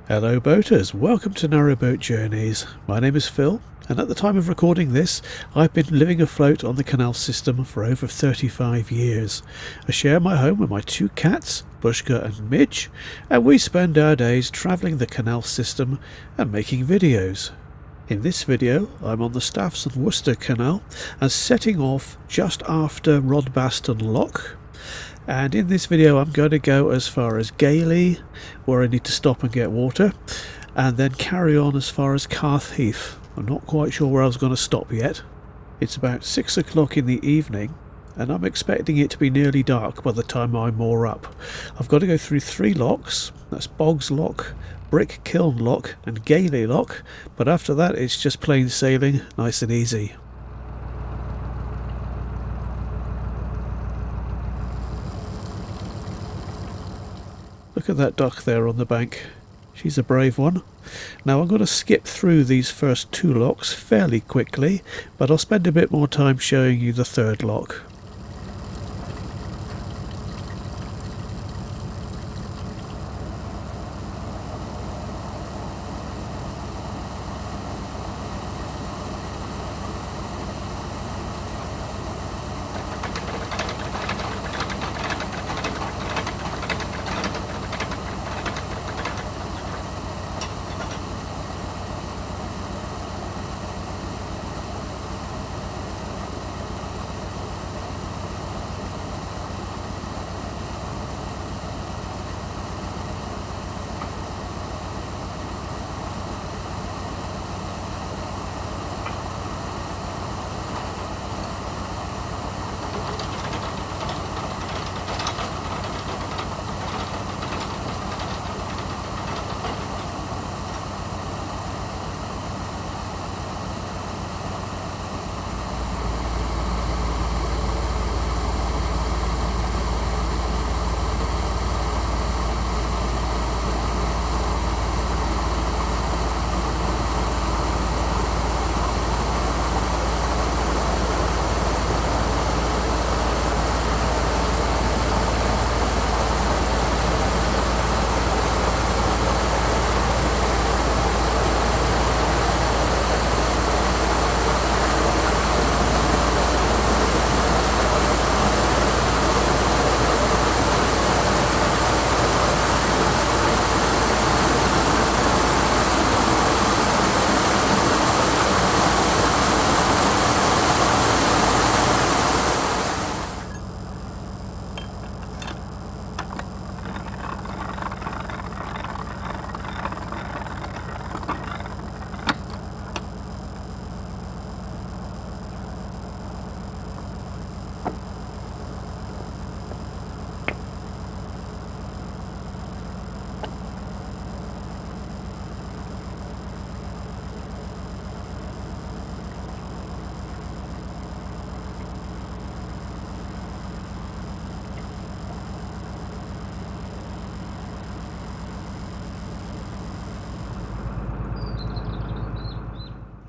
Hello boaters, welcome to Narrowboat Journeys. My name is Phil, and at the time of recording this, I've been living afloat on the canal system for over 35 years. I share my home with my two cats, Bushka and Midge, and we spend our days travelling the canal system and making videos. In this video, I'm on the Staffordshire Worcestershire Canal and setting off just after Boggs Lock. And in this video I'm going to go as far as Gailey, where I need to stop and get water, and then carry on as far as Calf Heath. I'm not quite sure where I was going to stop yet. It's about 6 o'clock in the evening and I'm expecting it to be nearly dark by the time I moor up. I've got to go through 3 locks, that's Boggs Lock, Brick Kiln Lock and Gailey Lock, but after that it's just plain sailing, nice and easy. Look at that duck there on the bank. She's a brave one. Now I'm going to skip through these first 2 locks fairly quickly, but I'll spend a bit more time showing you the 3rd lock.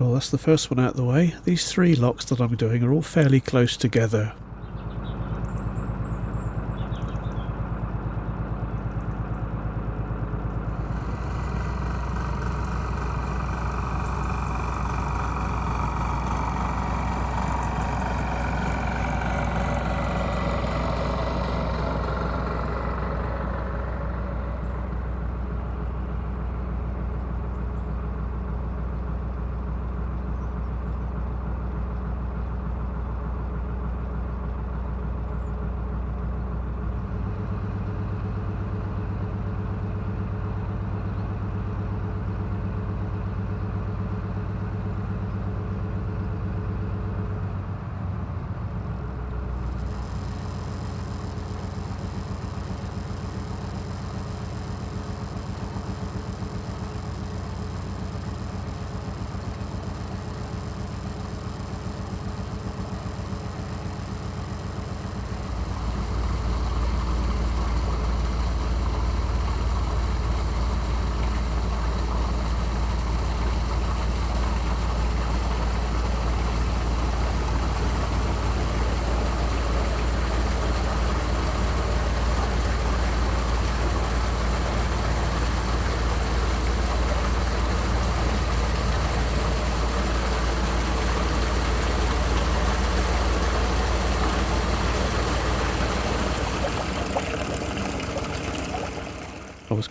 Well, that's the first one out of the way. These 3 locks that I'm doing are all fairly close together.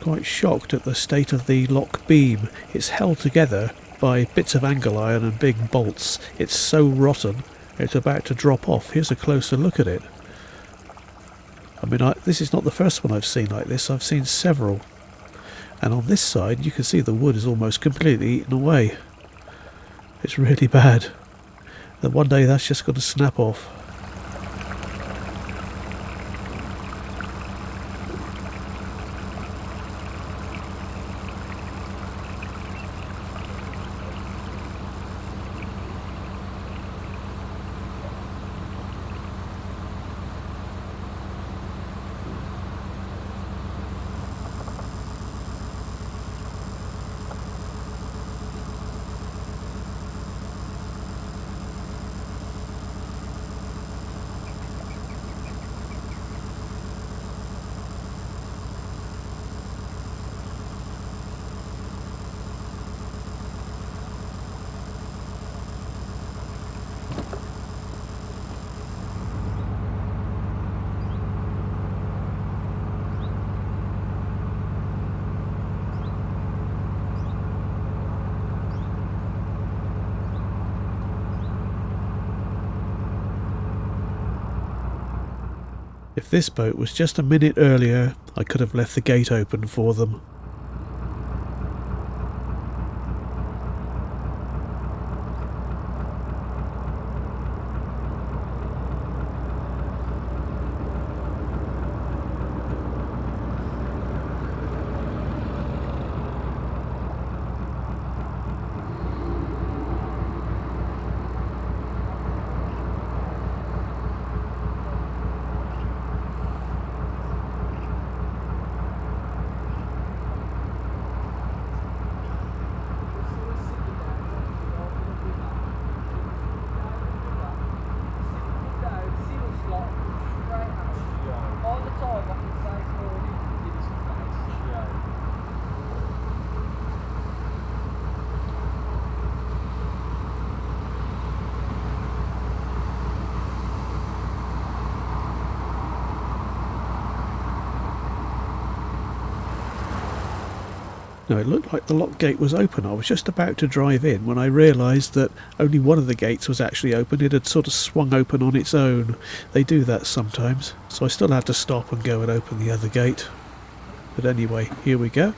quite shocked at the state of the lock beam. It's held together by bits of angle iron and big bolts. It's so rotten, it's about to drop off. Here's a closer look at it. I mean, this is not the first one I've seen like this. I've seen several. And on this side, you can see the wood is almost completely eaten away. It's really bad. And one day that's just going to snap off. If this boat was just a minute earlier, I could have left the gate open for them. Now, it looked like the lock gate was open. I was just about to drive in when I realised that only one of the gates was actually open. It had sort of swung open on its own. They do that sometimes, so I still had to stop and go and open the other gate. But anyway, here we go.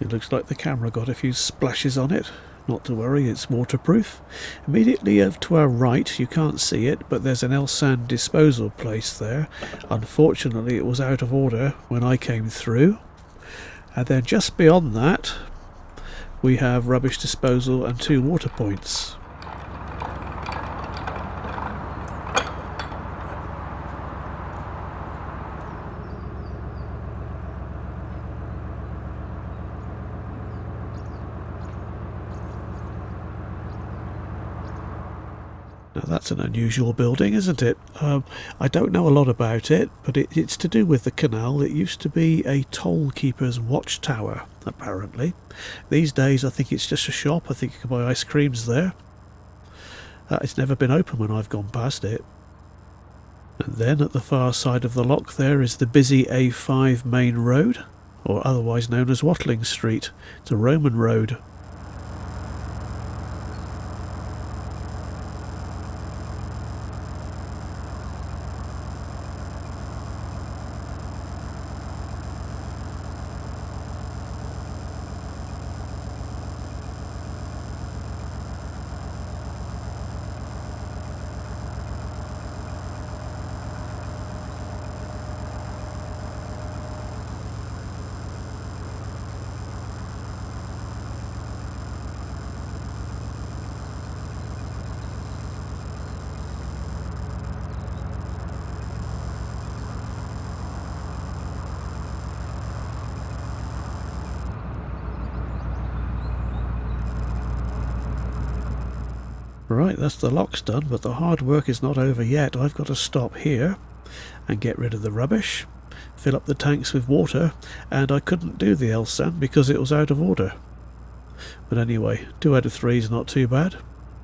It looks like the camera got a few splashes on it. Not to worry, it's waterproof. Immediately to our right, you can't see it, but there's an L-sand disposal place there. Unfortunately, it was out of order when I came through. And then just beyond that, we have rubbish disposal and 2 water points. Now that's an unusual building, isn't it? I don't know a lot about it, but it's to do with the canal. It used to be a toll keeper's watchtower, apparently. These days I think it's just a shop. I think you can buy ice creams there. It's never been open when I've gone past it. And then at the far side of the lock there is the busy A5 main road, or otherwise known as Watling Street. It's a Roman road. Right, that's the locks done, but the hard work is not over yet. I've got to stop here and get rid of the rubbish, fill up the tanks with water, and I couldn't do the L-sand because it was out of order. But anyway, 2 out of 3 is not too bad.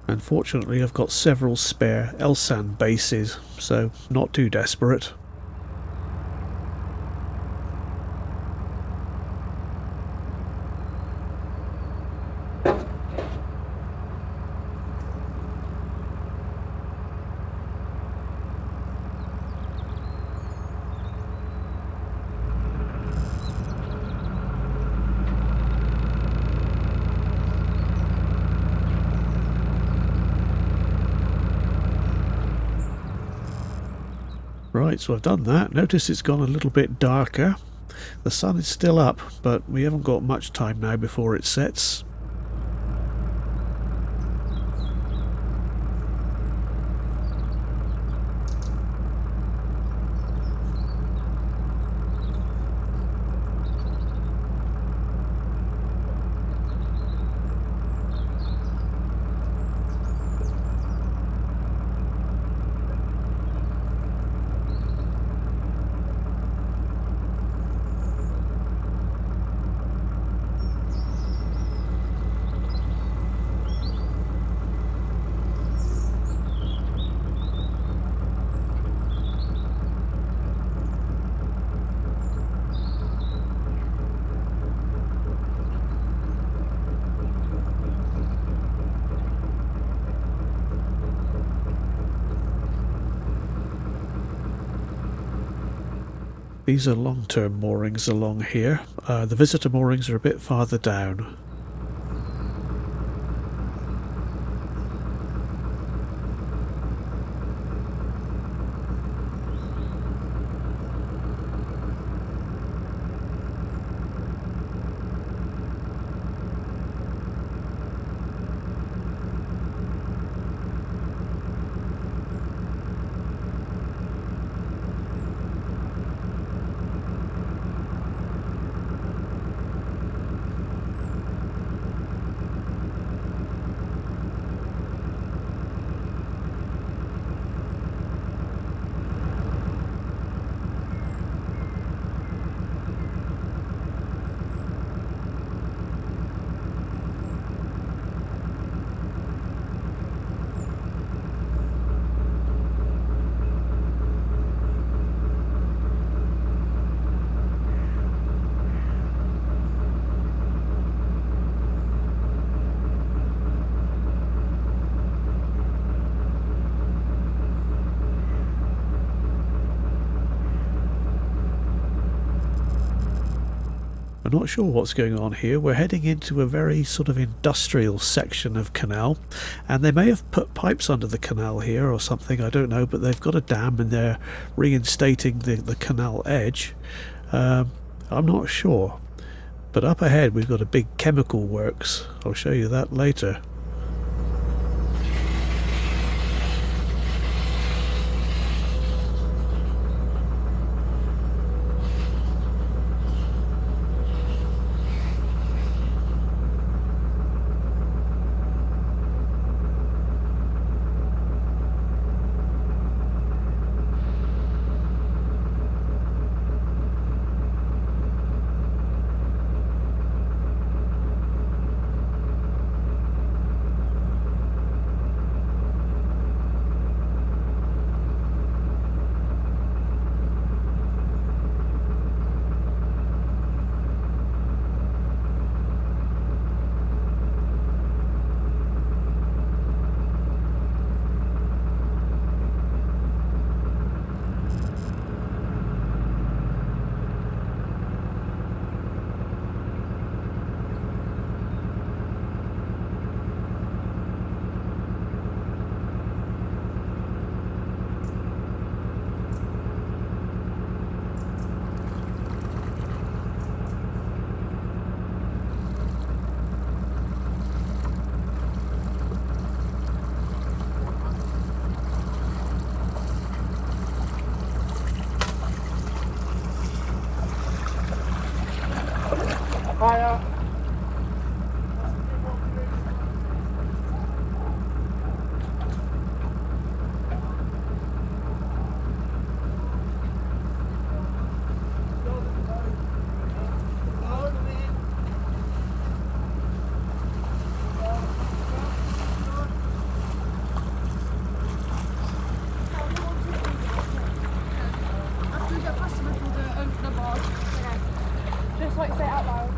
And fortunately I've got several spare L-sand bases, so not too desperate. Right, so I've done that. Notice it's gone a little bit darker. The sun is still up, but we haven't got much time now before it sets. These are long-term moorings along here. The visitor moorings are a bit farther down. not sure what's going on here. We're heading into a very sort of industrial section of canal, and they may have put pipes under the canal here or something, I don't know, but they've got a dam and they're reinstating the canal edge. I'm not sure. But up ahead we've got a big chemical works. I'll show you that later. Hiya. After we get past them, we'll open the bar. Just like say it out loud.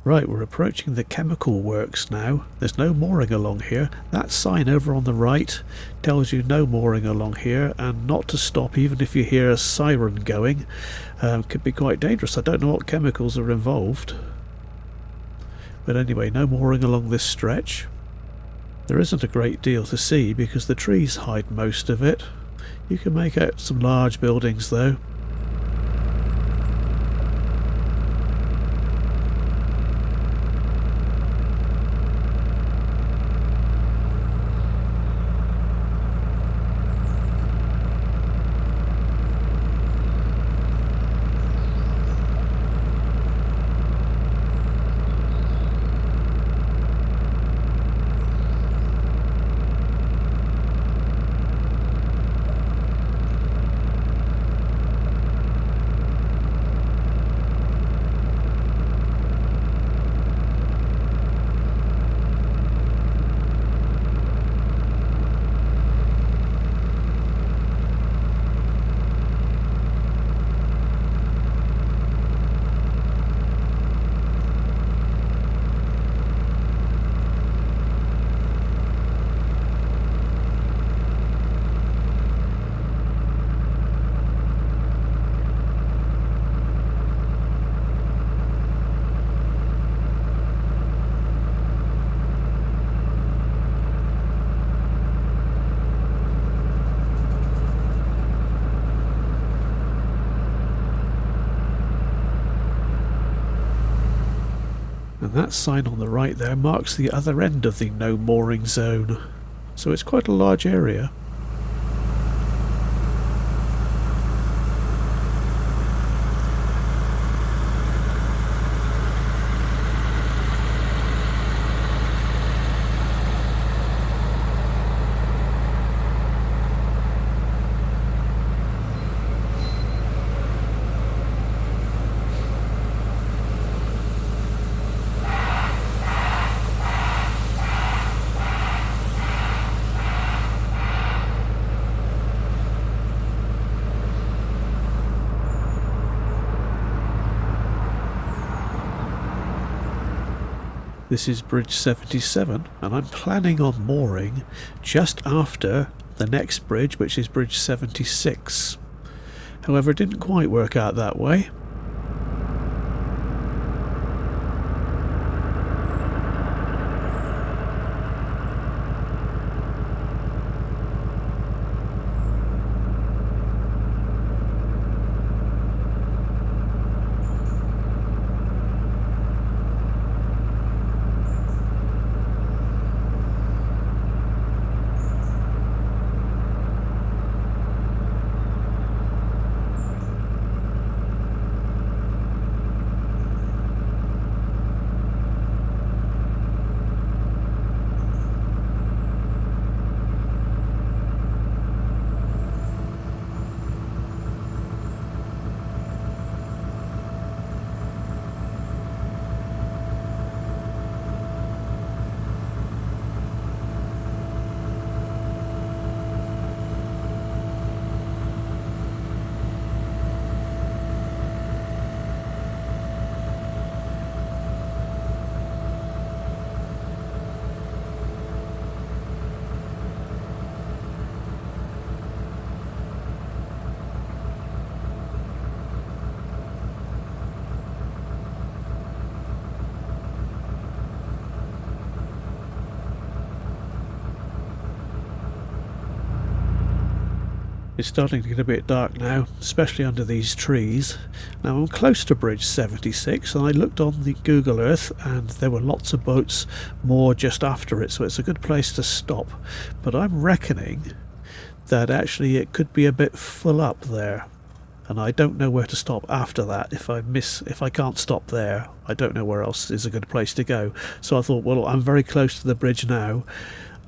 Right, we're approaching the chemical works now. There's no mooring along here. That sign over on the right tells you no mooring along here and not to stop even if you hear a siren going. Could be quite dangerous. I don't know what chemicals are involved. But anyway, no mooring along this stretch. There isn't a great deal to see because the trees hide most of it. You can make out some large buildings though. And that sign on the right there marks the other end of the no mooring zone. So it's quite a large area. This is Bridge 77, and I'm planning on mooring just after the next bridge, which is Bridge 76. However, it didn't quite work out that way. It's starting to get a bit dark now, especially under these trees. Now I'm close to Bridge 76, and I looked on the Google Earth and there were lots of boats moored just after it, so it's a good place to stop. But I'm reckoning that actually it could be a bit full up there, and I don't know where to stop after that. If I can't stop there, I don't know where else is a good place to go. So I thought, well, I'm very close to the bridge now,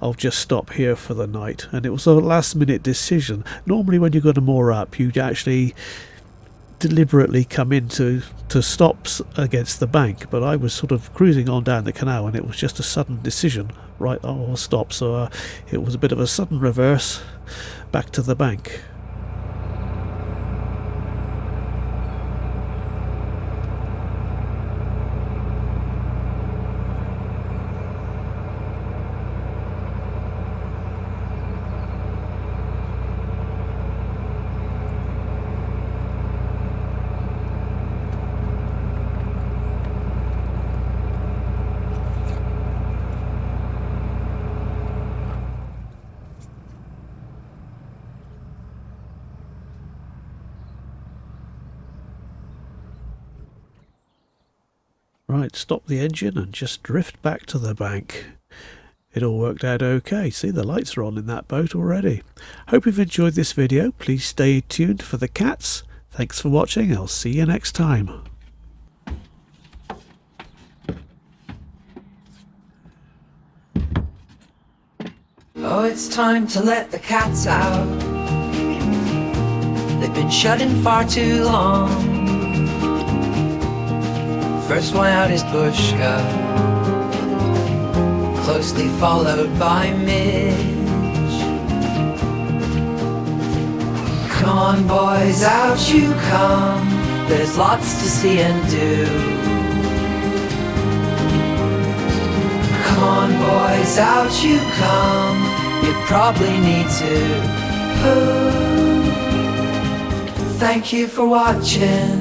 I'll just stop here for the night. And it was a last minute decision. Normally when you're going to moor up, you'd actually deliberately come in to stops against the bank, but I was sort of cruising on down the canal and it was just a sudden decision. Right, I'll stop. So it was a bit of a sudden reverse back to the bank. Right, stop the engine and just drift back to the bank. It all worked out okay. See, the lights are on in that boat already. Hope you've enjoyed this video. Please stay tuned for the cats. Thanks for watching. I'll see you next time. Oh, it's time to let the cats out. They've been shut in far too long. First one out is Bushka, closely followed by Midge. Come on boys, out you come. There's lots to see and do. Come on boys, out you come. You probably need to poo. Thank you for watching.